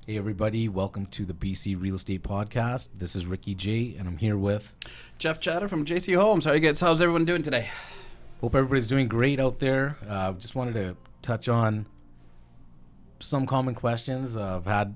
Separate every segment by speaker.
Speaker 1: Hey everybody, welcome to the BC Real Estate Podcast. This is Ricky J, and I'm here with
Speaker 2: Chadha from JC Homes. How's everyone doing today?
Speaker 1: Hope everybody's doing great out there. Just wanted to touch on some common questions. I've had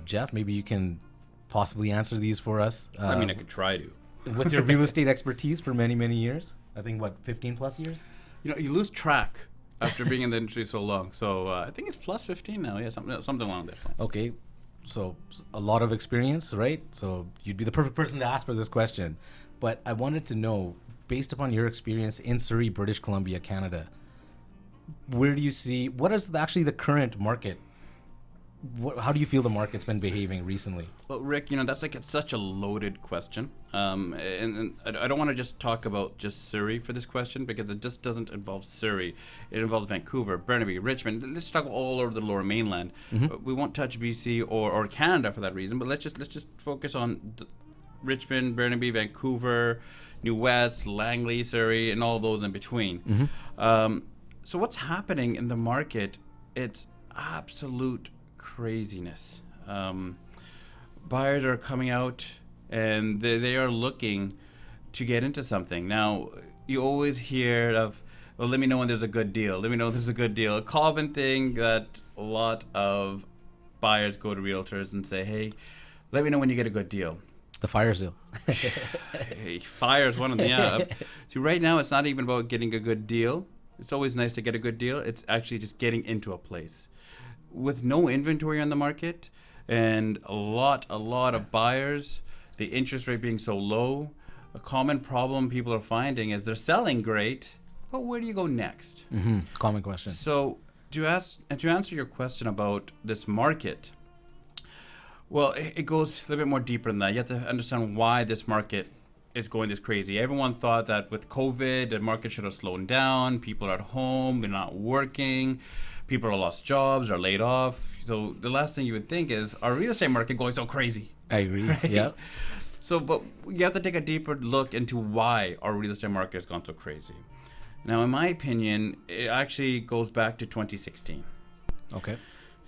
Speaker 1: Jeff. Maybe you can possibly answer these for us.
Speaker 2: I could try to.
Speaker 1: With your real estate expertise for many, many years. I think 15 plus years.
Speaker 2: You lose track after being in the industry so long. So I think it's plus 15 now. Yeah, something along that line.
Speaker 1: Okay, so a lot of experience, right? So you'd be the perfect person to ask for this question. But I wanted to know, based upon your experience in Surrey, British Columbia, Canada, where do you see, what is actually the current market? How do you feel the market's been behaving recently?
Speaker 2: Well, Rick, that's it's such a loaded question. And I don't want to just talk about just Surrey for this question because it just doesn't involve Surrey. It involves Vancouver, Burnaby, Richmond. Let's talk all over the Lower Mainland. We won't touch BC or Canada for that reason, but let's just focus on Richmond, Burnaby, Vancouver, New West, Langley, Surrey, and all those in between. So what's happening in the market? It's absolute craziness. Buyers are coming out and they are looking to get into something. Now, you always hear of, well, let me know when there's a good deal. Let me know when there's a good deal. A common thing that a lot of buyers go to realtors and say, hey, let me know when you get a good deal.
Speaker 1: The fire sale.
Speaker 2: Hey, fire's one of them, yeah. So right now, it's not even about getting a good deal. It's always nice to get a good deal. It's actually just getting into a place. With no inventory on the market and a lot of buyers, the interest rate being so low, a common problem people are finding is they're selling great, but where do you go next?
Speaker 1: Common question.
Speaker 2: So to answer your question about this market, well, it goes a little bit more deeper than that. You have to understand why this market is going this crazy. Everyone thought that with COVID, the market should have slowed down. People are at home, they're not working. People are lost jobs or laid off. So the last thing you would think is, our real estate market going so crazy?
Speaker 1: I agree.
Speaker 2: Right?
Speaker 1: Yeah.
Speaker 2: So, but you have to take a deeper look into why our real estate market has gone so crazy. Now, in my opinion, it actually goes back to 2016.
Speaker 1: Okay.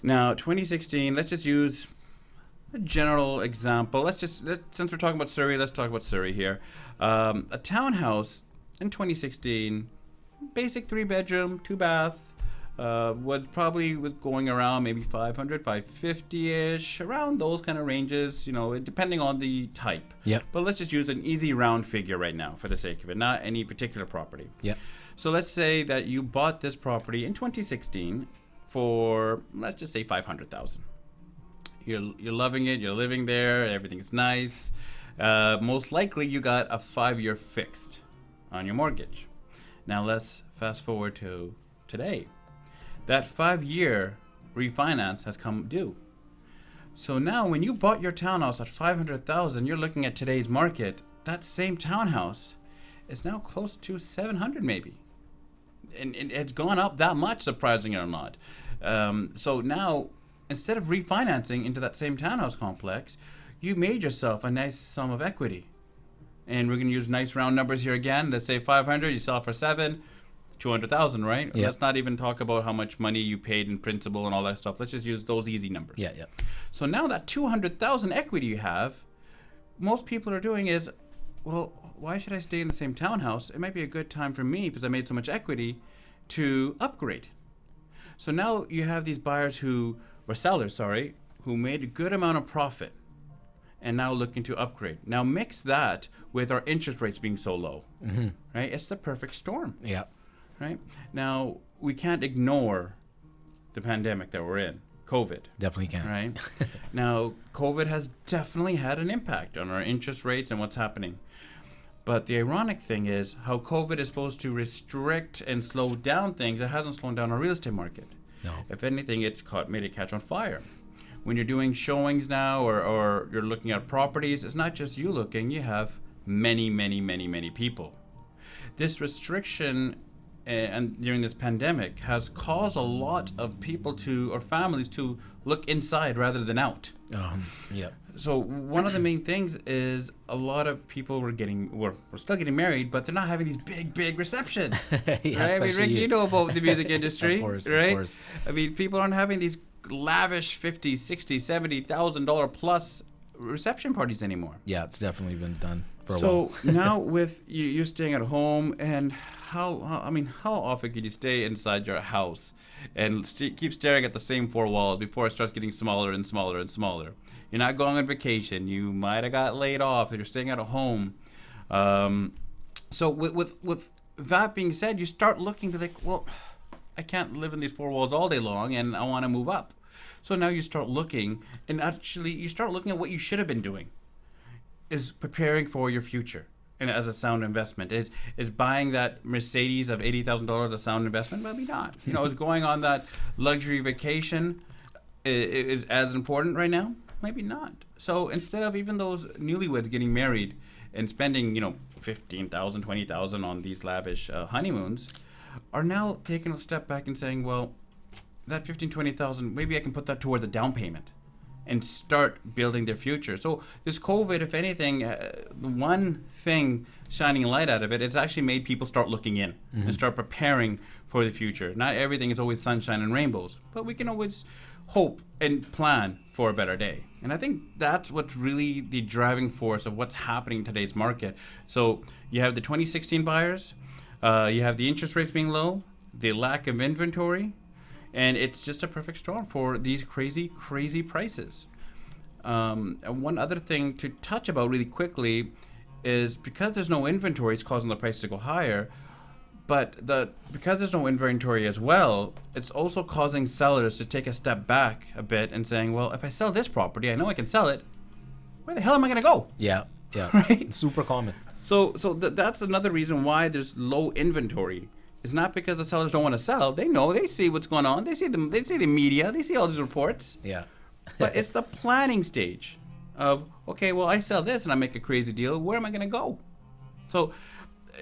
Speaker 2: Now, 2016, let's just use a general example. Since we're talking about Surrey, let's talk about Surrey here. A townhouse in 2016, basic 3-bedroom, 2-bath, was going around maybe 500, 550-ish, around those kind of ranges, depending on the type.
Speaker 1: Yeah.
Speaker 2: But let's just use an easy round figure right now for the sake of it, not any particular property.
Speaker 1: Yeah.
Speaker 2: So let's say that you bought this property in 2016 for, let's just say, $500,000. You're loving it, you're living there, everything's nice. Most likely you got a 5-year fixed on your mortgage. Now let's fast forward to today. That 5-year refinance has come due. So now when you bought your townhouse at $500,000, you're looking at today's market, that same townhouse is now close to $700,000 maybe. And it's gone up that much, surprisingly or not. So now, instead of refinancing into that same townhouse complex, you made yourself a nice sum of equity. And we're going to use nice round numbers here again. Let's say 500, you sell for 7, 200,000, right?
Speaker 1: Yeah.
Speaker 2: Let's not even talk about how much money you paid in principal and all that stuff. Let's just use those easy numbers.
Speaker 1: Yeah.
Speaker 2: So now that 200,000 equity you have, most people are doing is, well, why should I stay in the same townhouse? It might be a good time for me, because I made so much equity, to upgrade. So now you have these buyers who made a good amount of profit and now looking to upgrade. Now mix that with our interest rates being so low, right? It's the perfect storm.
Speaker 1: Yeah.
Speaker 2: Right? Now, we can't ignore the pandemic that we're in, COVID.
Speaker 1: Definitely can.
Speaker 2: Right? Now, COVID has definitely had an impact on our interest rates and what's happening. But the ironic thing is how COVID is supposed to restrict and slow down things. It hasn't slowed down our real estate market.
Speaker 1: No.
Speaker 2: If anything, it's made it catch on fire. When you're doing showings now or you're looking at properties, it's not just you looking. You have many, many, many, many people. This restriction and during this pandemic has caused a lot of people or families to look inside rather than out.
Speaker 1: Yeah.
Speaker 2: So one of the main things is a lot of people we're still getting married, but they're not having these big receptions.
Speaker 1: Yeah,
Speaker 2: right? I mean, Rick, you know about the music industry,
Speaker 1: Of course.
Speaker 2: I mean, people aren't having these lavish 50, 60, 70,000 dollar plus reception parties anymore.
Speaker 1: Yeah, it's definitely been done for a
Speaker 2: So
Speaker 1: while.
Speaker 2: now with you're staying at home, and how often can you stay inside your house and keep staring at the same four walls before it starts getting smaller and smaller and smaller? You're not going on vacation. You might have got laid off. You're staying at home. So with that being said, you start looking to like, well, I can't live in these four walls all day long, and I want to move up. So now you start looking, and actually you start looking at what you should have been doing, is preparing for your future, and as a sound investment. Is buying that Mercedes of $80,000 a sound investment? Maybe not. Is going on that luxury vacation is as important right now? Maybe not. So instead of even those newlyweds getting married and spending, $15,000, $20,000 on these lavish honeymoons, are now taking a step back and saying, well, that $15,000, $20,000, maybe I can put that towards a down payment and start building their future. So this COVID, if anything, the one thing shining light out of it, it's actually made people start looking in and start preparing for the future. Not everything is always sunshine and rainbows, but we can always hope and plan for a better day. And I think that's what's really the driving force of what's happening in today's market. So you have the 2016 buyers, you have the interest rates being low, the lack of inventory, and it's just a perfect storm for these crazy, crazy prices. And one other thing to touch about really quickly is because there's no inventory, it's causing the price to go higher. But because there's no inventory as well, it's also causing sellers to take a step back a bit and saying, well, if I sell this property, I know I can sell it. Where the hell am I going to go?
Speaker 1: Yeah.
Speaker 2: Right?
Speaker 1: It's super common.
Speaker 2: So that's another reason why there's low inventory. It's not because the sellers don't want to sell. They know, they see what's going on. They see the media. They see all these reports.
Speaker 1: Yeah.
Speaker 2: But it's the planning stage of, okay, well, I sell this and I make a crazy deal. Where am I going to go? So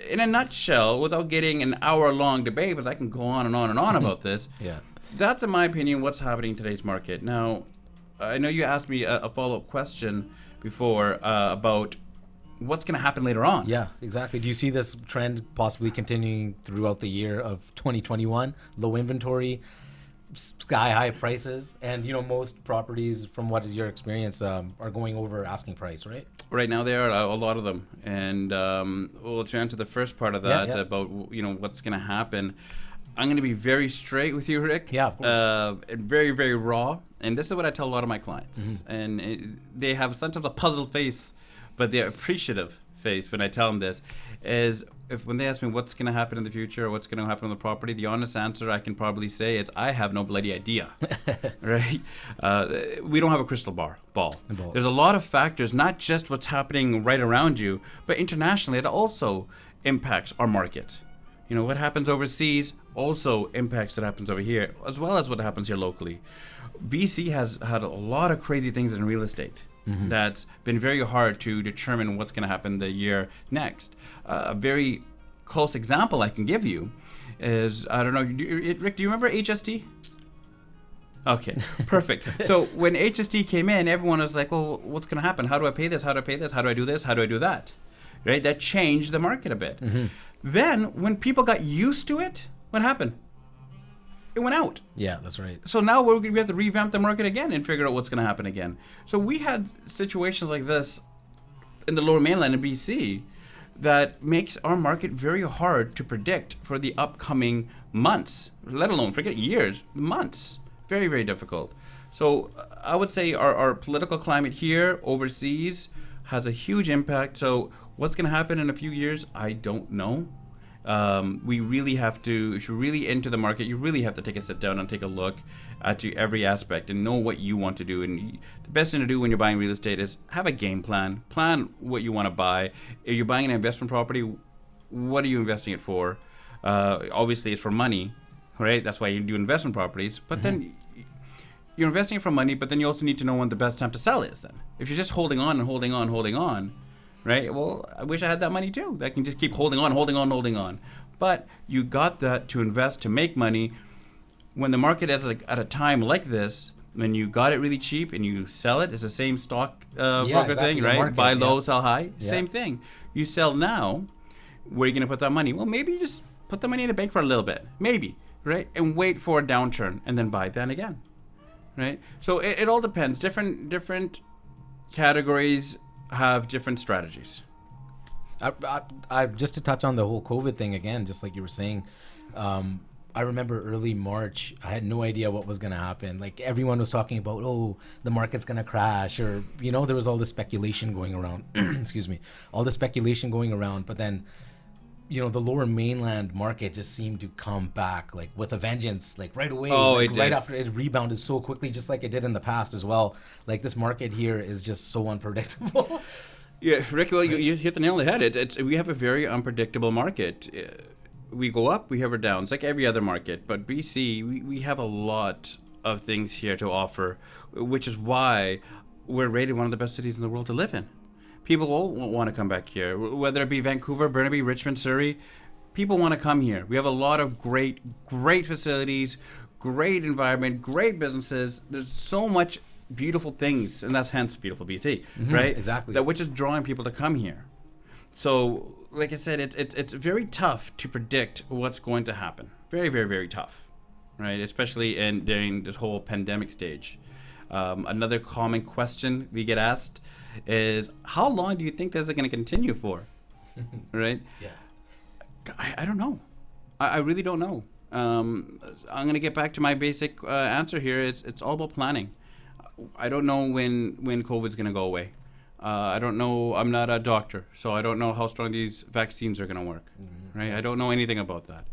Speaker 2: in a nutshell, without getting an hour-long debate, but I can go on and on and on about this.
Speaker 1: Yeah.
Speaker 2: That's, in my opinion, what's happening in today's market. Now, I know you asked me a follow-up question before about what's going to happen later on.
Speaker 1: Yeah, exactly. Do you see this trend possibly continuing throughout the year of 2021? Low inventory, sky-high prices, and most properties, from what is your experience, are going over asking price, right?
Speaker 2: Right now, there are a lot of them, and well, to answer the first part of that about what's going to happen, I'm going to be very straight with you, Rick.
Speaker 1: Yeah, of course.
Speaker 2: And very, very raw. And this is what I tell a lot of my clients, and they have sometimes a puzzled face, but they're appreciative face when I tell them this. Is when they ask me what's going to happen in the future or what's going to happen on the property, the honest answer I can probably say is I have no bloody idea. Right? We don't have a crystal ball. There's a lot of factors, not just what's happening right around you, but internationally it also impacts our market. What happens overseas also impacts what happens over here, as well as what happens here locally. BC has had a lot of crazy things in real estate. That's been very hard to determine what's going to happen the year next. A very close example I can give you is, I don't know, Rick, do you remember HST? Okay, perfect. So when HST came in, everyone was like, well, what's going to happen? How do I pay this? How do I pay this? How do I do this? How do I do that? Right? That changed the market a bit. Then when people got used to it, what happened? It went out.
Speaker 1: Yeah, that's right.
Speaker 2: So now we have to revamp the market again and figure out what's going to happen again. So we had situations like this in the Lower Mainland in BC that makes our market very hard to predict for the upcoming months, let alone forget years, months. Very, very difficult. So I would say our political climate here, overseas, has a huge impact. So what's going to happen in a few years, I don't know. We really have to, if you're really into the market, you really have to take a sit down and take a look at every aspect and know what you want to do. And the best thing to do when you're buying real estate is have a game plan. Plan what you want to buy. If you're buying an investment property, what are you investing it for? Obviously, it's for money, right? That's why you do investment properties. But then you're investing it for money, but then you also need to know when the best time to sell is then. If you're just holding on and holding on, right? Well, I wish I had that money too. I can just keep holding on. But you got that to invest, to make money. When the market is at a time like this, when you got it really cheap and you sell it, it's the same stock broker thing, right? Market, buy low, sell high. Same thing. You sell now, where are you going to put that money? Well, maybe you just put the money in the bank for a little bit. Maybe, right? And wait for a downturn and then buy then again. right? So it all depends. Different categories have different strategies.
Speaker 1: I just to touch on the whole COVID thing again, just like you were saying, I remember early March, I had no idea what was going to happen. Like everyone was talking about, oh, the market's going to crash, or, there was all this speculation going around, excuse me, all the speculation going around. But then, the lower mainland market just seemed to come back like with a vengeance, like right away.
Speaker 2: Oh,
Speaker 1: like,
Speaker 2: it
Speaker 1: right
Speaker 2: did.
Speaker 1: after it rebounded so quickly, just like it did in the past as well. Like this market here is just so unpredictable.
Speaker 2: Yeah, Rick, well, you hit the nail on the head. We have a very unpredictable market. We go up, we have our downs, like every other market. But BC, we have a lot of things here to offer, which is why we're rated one of the best cities in the world to live in. People all want to come back here, whether it be Vancouver, Burnaby, Richmond, Surrey. People want to come here. We have a lot of great facilities, great environment, great businesses. There's so much beautiful things, and that's hence beautiful BC, right?
Speaker 1: Exactly.
Speaker 2: That which is drawing people to come here. So, like I said, it's very tough to predict what's going to happen. Very, very, very tough, right? Especially during this whole pandemic stage. Another common question we get asked is, how long do you think this is going to continue for? Right?
Speaker 1: Yeah.
Speaker 2: I don't know. I really don't know. I'm going to get back to my basic answer here. It's all about planning. I don't know when COVID's going to go away. I don't know. I'm not a doctor, so I don't know how strong these vaccines are going to work. Right? Yes. I don't know anything about that.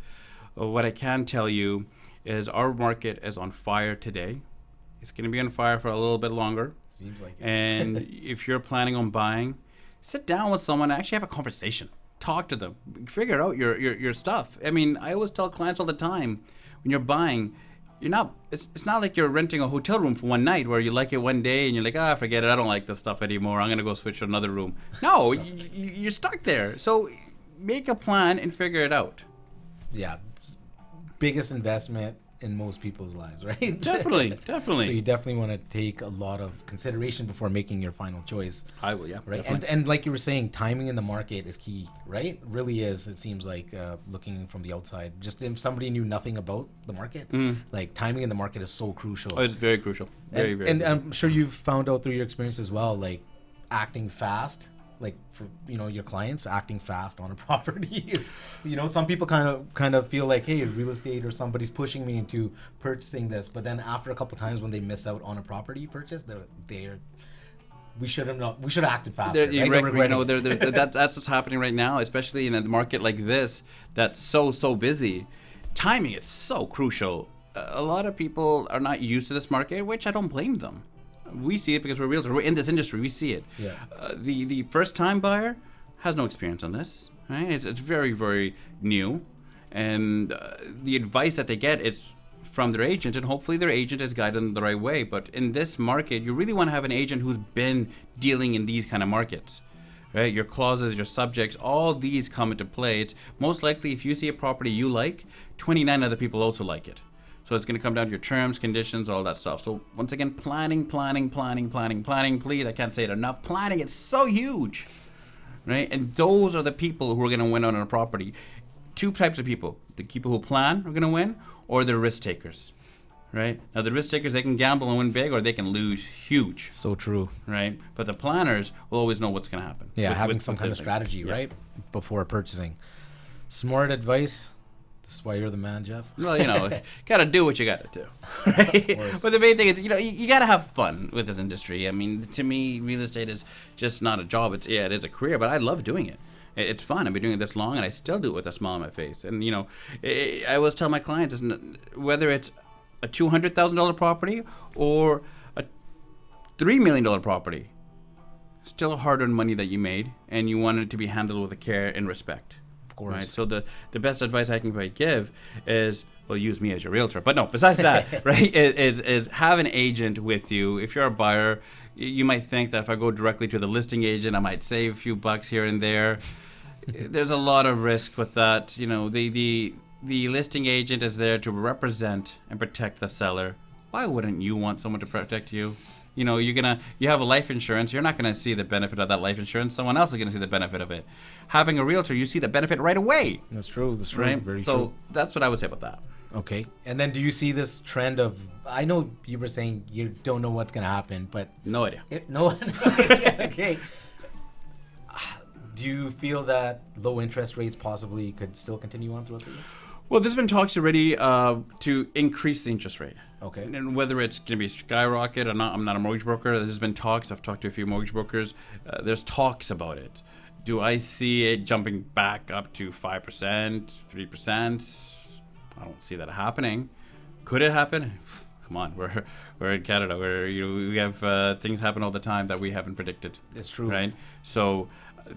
Speaker 2: What I can tell you is our market is on fire today. It's going to be on fire for a little bit longer.
Speaker 1: Seems like it.
Speaker 2: And if you're planning on buying, sit down with someone, actually have a conversation. Talk to them. Figure out your stuff. I mean, I always tell clients all the time, when you're buying, it's not like you're renting a hotel room for one night where you like it one day and you're like, forget it, I don't like this stuff anymore, I'm going to go switch to another room. No, you're stuck there. So make a plan and figure it out.
Speaker 1: Yeah. Biggest investment in most people's lives, right?
Speaker 2: Definitely.
Speaker 1: So you definitely want to take a lot of consideration before making your final choice.
Speaker 2: I will, yeah.
Speaker 1: Right. And like you were saying, timing in the market is key, right? It really is. It seems like looking from the outside, just if somebody knew nothing about the market, like timing in the market is so crucial.
Speaker 2: Oh, it's very crucial. Very, very.
Speaker 1: And I'm sure you've found out through your experience as well, like acting fast. Like for your clients, acting fast on a property is, some people kind of feel like, hey, real estate or somebody's pushing me into purchasing this, but then after a couple times when they miss out on a property purchase, we should have acted faster.
Speaker 2: Right? That's what's happening right now, especially in a market like this that's so busy. Timing is so crucial. A lot of people are not used to this market, which I don't blame them. We see it because we're realtors. We're in this industry. We see it.
Speaker 1: Yeah.
Speaker 2: The first-time buyer has no experience on this. Right? It's very, very new, and the advice that they get is from their agent, and hopefully their agent is guiding them the right way. But in this market, you really want to have an agent who's been dealing in these kind of markets. Right? Your clauses, your subjects, all these come into play. It's most likely if you see a property you like, 29 other people also like it. So it's going to come down to your terms, conditions, all that stuff. So once again, planning. Please, I can't say it enough. Planning, it's so huge, right? And those are the people who are going to win on a property. Two types of people. The people who plan are going to win, or the risk takers, right? Now, the risk takers, they can gamble and win big, or they can lose huge.
Speaker 1: So true.
Speaker 2: Right? But the planners will always know what's going to happen.
Speaker 1: Yeah, having some kind of strategy, right? Before purchasing. Smart advice. That's why you're the man, Jeff.
Speaker 2: Well, gotta do what you gotta do, right? But the main thing is, you gotta have fun with this industry. I mean, to me, real estate is just not a job. It is a career, but I love doing it. It's fun. I've been doing it this long, and I still do it with a smile on my face. And I always tell my clients, whether it's a $200,000 property or a $3 million property, still hard-earned money that you made, and you want it to be handled with care and respect. Right. So the best advice I can probably give is, well, use me as your realtor. But no, besides that, right, is have an agent with you. If you're a buyer, you might think that if I go directly to the listing agent, I might save a few bucks here and there. There's a lot of risk with that. The listing agent is there to represent and protect the seller. Why wouldn't you want someone to protect you? You have a life insurance. You're not going to see the benefit of that life insurance. Someone else is going to see the benefit of it. Having a realtor, you see the benefit right away.
Speaker 1: That's true. That's
Speaker 2: right?
Speaker 1: Very
Speaker 2: true.
Speaker 1: So
Speaker 2: that's what I would say about that.
Speaker 1: Okay. And then do you see this trend of, I know you were saying you don't know what's going to happen, but
Speaker 2: No idea.
Speaker 1: no idea. Okay. Do you feel that low interest rates possibly could still continue on throughout the year?
Speaker 2: Well, there's been talks already to increase the interest rate.
Speaker 1: Okay.
Speaker 2: And whether it's going to be skyrocket or not, I'm not a mortgage broker. There's been talks. I've talked to a few mortgage brokers. There's talks about it. Do I see it jumping back up to 5%, 3%? I don't see that happening. Could it happen? Come on, we're in Canada, where we have things happen all the time that we haven't predicted.
Speaker 1: It's true.
Speaker 2: Right? So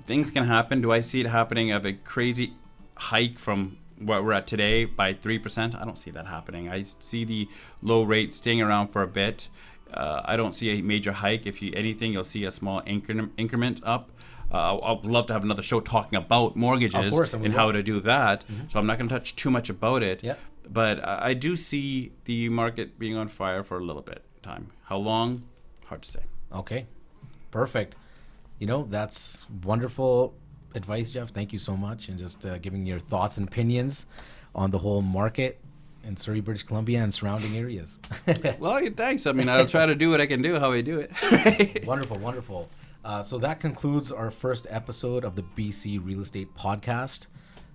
Speaker 2: things can happen. Do I see it happening of a crazy hike from what we're at today by 3%? I don't see that happening. I see the low rate staying around for a bit. I don't see a major hike. If anything, you'll see a small increment up. I'd love to have another show talking about mortgages,
Speaker 1: Of course, and we will.
Speaker 2: how to do that. So I'm not going to touch too much about it.
Speaker 1: Yep.
Speaker 2: But I do see the market being on fire for a little bit of time. How long? Hard to say.
Speaker 1: Okay. Perfect. That's wonderful advice, Jeff. Thank you so much. And just giving your thoughts and opinions on the whole market in Surrey, British Columbia and surrounding areas.
Speaker 2: Well, thanks. I mean, I'll try to do what I can do, how I do it.
Speaker 1: Wonderful, wonderful. So that concludes our first episode of the BC Real Estate Podcast.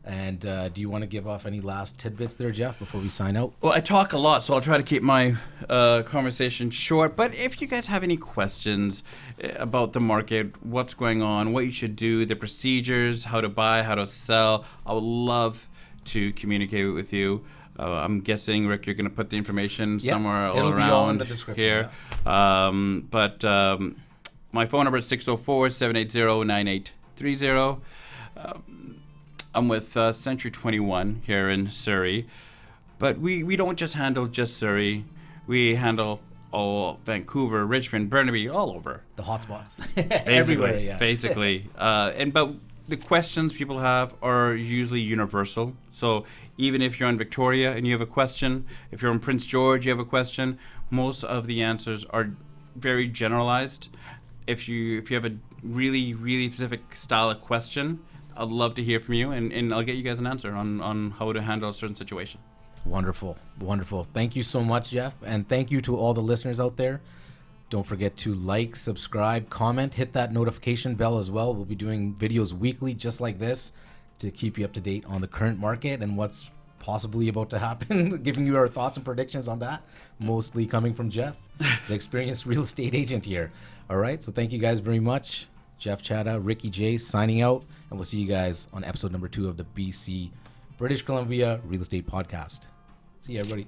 Speaker 1: And do you want to give off any last tidbits there, Jeff, before we sign out?
Speaker 2: Well, I talk a lot, so I'll try to keep my conversation short. But if you guys have any questions about the market, what's going on, what you should do, the procedures, how to buy, how to sell, I would love to communicate with you. I'm guessing, Rick, you're going to put the information somewhere
Speaker 1: it'll
Speaker 2: around
Speaker 1: be all in the description,
Speaker 2: here. Yeah. My phone number is 604-780-9830. I'm with Century 21 here in Surrey. But we don't just handle Surrey. We handle all Vancouver, Richmond, Burnaby, all over.
Speaker 1: The hotspots.
Speaker 2: Everywhere,
Speaker 1: yeah.
Speaker 2: basically. But the questions people have are usually universal. So even if you're in Victoria and you have a question, if you're in Prince George, you have a question, most of the answers are very generalized. If you have a really, really specific style of question, I'd love to hear from you, and I'll get you guys an answer on how to handle a certain situation.
Speaker 1: Wonderful, wonderful. Thank you so much, Jeff. And thank you to all the listeners out there. Don't forget to like, subscribe, comment, hit that notification bell as well. We'll be doing videos weekly just like this to keep you up to date on the current market and what's possibly about to happen, giving you our thoughts and predictions on that, mostly coming from Jeff, the experienced real estate agent here. All right, so thank you guys very much. Jeff Chadha, Ricky J signing out, and we'll see you guys on episode number 2 of the BC British Columbia Real Estate Podcast. See you, everybody.